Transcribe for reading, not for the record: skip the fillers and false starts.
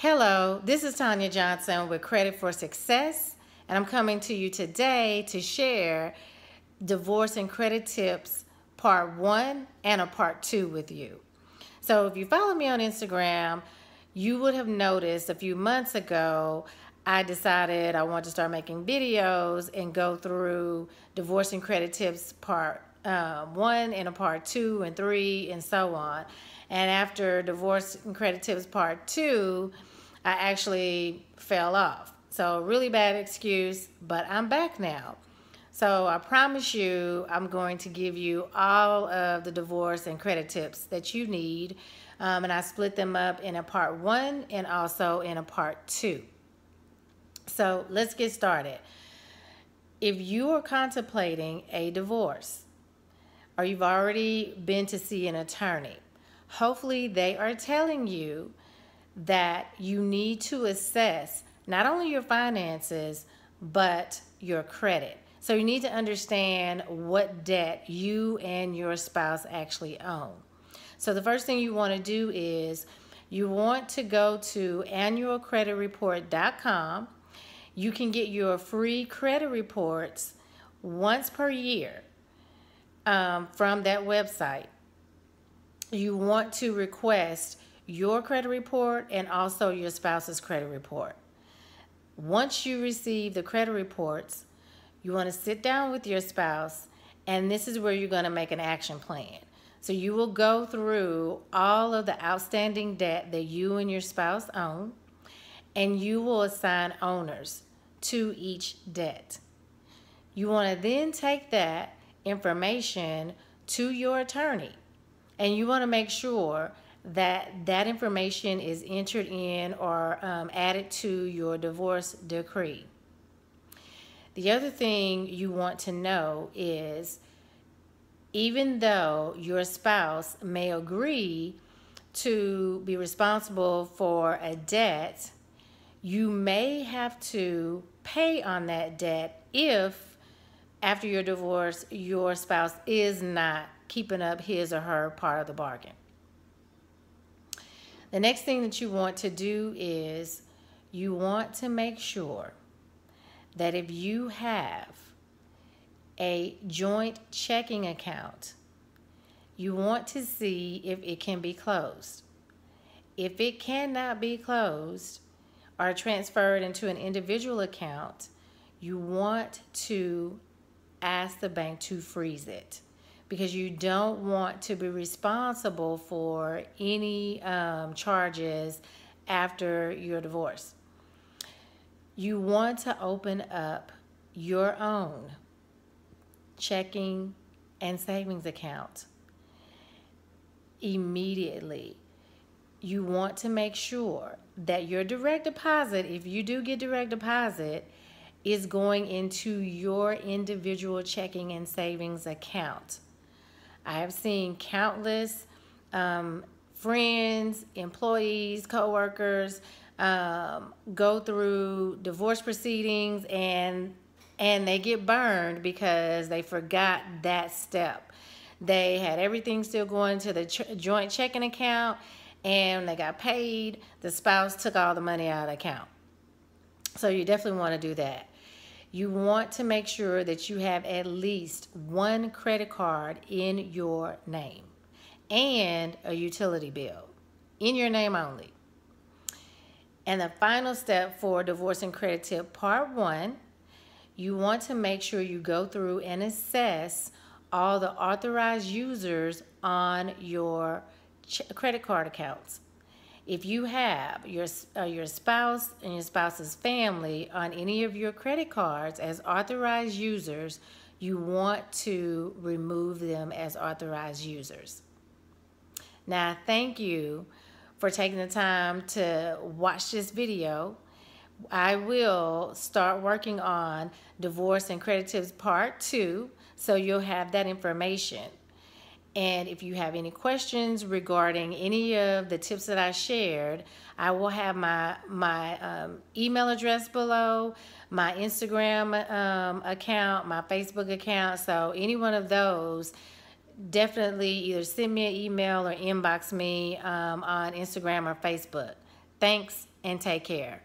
Hello, this is Tanya Johnson with Credit for Success, and I'm coming to you today to share Divorce and Credit Tips Part 1 and a Part 2 with you. So if you follow me on Instagram, you would have noticed a few months ago I decided I want to start making videos and go through Divorce and Credit Tips Part 1 and a Part 2 and 3 and so on. And after Divorce and Credit Tips Part 2, I actually fell off. So really bad excuse, but I'm back now. So I promise you I'm going to give you all of the divorce and credit tips that you need. And I split them up in a Part 1 and also in a Part 2. So let's get started. If you are contemplating a divorce or you've already been to see an attorney, hopefully they are telling you that you need to assess not only your finances, but your credit. So you need to understand what debt you and your spouse actually own. So the first thing you want to do is you want to go to annualcreditreport.com. You can get your free credit reports once per year from that website. You want to request your credit report and also your spouse's credit report. Once you receive the credit reports, you want to sit down with your spouse, and this is where you're going to make an action plan. So you will go through all of the outstanding debt that you and your spouse own, and you will assign owners to each debt. You want to then take that information to your attorney, and you want to make sure that that information is entered in or added to your divorce decree. The other thing you want to know is, even though your spouse may agree to be responsible for a debt, you may have to pay on that debt if, after your divorce, your spouse is not keeping up his or her part of the bargain. The next thing that you want to do is you want to make sure that if you have a joint checking account, you want to see if it can be closed. If it cannot be closed or transferred into an individual account, you want to ask the bank to freeze it, because you don't want to be responsible for any charges after your divorce. You want to open up your own checking and savings account immediately. You want to make sure that your direct deposit, if you do get direct deposit, is going into your individual checking and savings account. I have seen countless friends, employees, coworkers go through divorce proceedings and they get burned because they forgot that step. They had everything still going to the joint checking account, and they got paid. The spouse took all the money out of the account. So you definitely want to do that. You want to make sure that you have at least one credit card in your name and a utility bill in your name only. And the final step for Divorce and Credit Tip Part 1, you want to make sure you go through and assess all the authorized users on your credit card accounts. If you have your spouse and your spouse's family on any of your credit cards as authorized users, you want to remove them as authorized users. Now, thank you for taking the time to watch this video. I will start working on Divorce and Credit Tips Part 2, so you'll have that information. And if you have any questions regarding any of the tips that I shared, I will have my email address below, my Instagram account, my Facebook account. So any one of those, definitely either send me an email or inbox me on Instagram or Facebook. Thanks. and take care.